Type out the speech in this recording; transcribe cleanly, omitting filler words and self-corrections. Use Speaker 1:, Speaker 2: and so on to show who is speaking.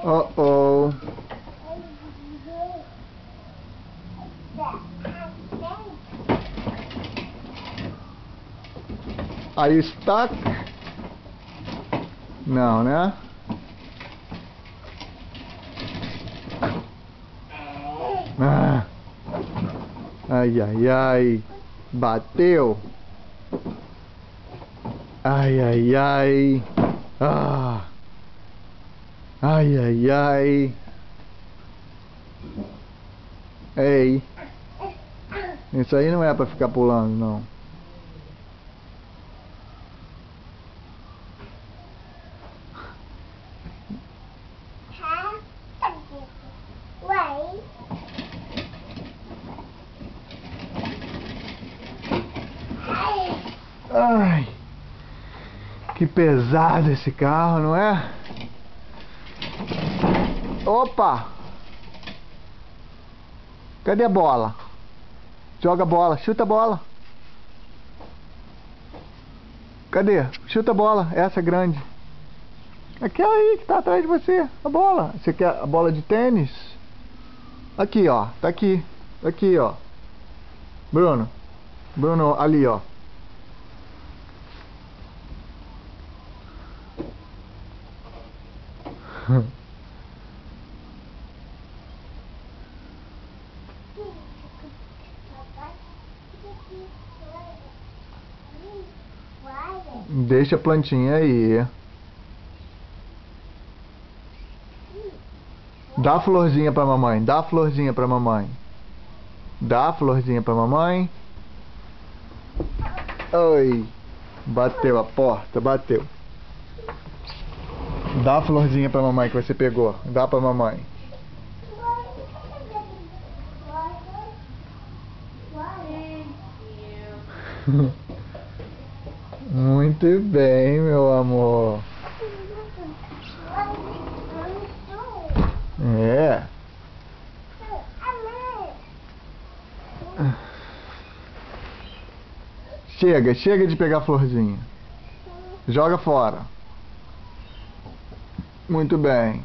Speaker 1: Oh, oh. Are you stuck? Não, né? Ah. Ai, ai, ai. Bateu. Ai, ai, ai. Ah. Ai, ai, ai. Ei. Isso aí não é pra ficar pulando, não. Ai. Que pesado esse carro, não é? Opa! Cadê a bola? Joga a bola, chuta a bola. Cadê? Chuta a bola, essa é grande. Aquela aí que tá atrás de você, a bola. Você quer a bola de tênis? Aqui, ó, tá aqui. Tá aqui, ó. Bruno. Bruno, ali, ó. Deixa a plantinha aí. Dá a florzinha pra mamãe. Dá a florzinha pra mamãe. Dá a florzinha pra mamãe. Oi. Bateu a porta, bateu. Dá a florzinha pra mamãe que você pegou. Dá pra mamãe. Muito bem, meu amor. É. Chega, chega de pegar florzinha. Joga fora. Muito bem.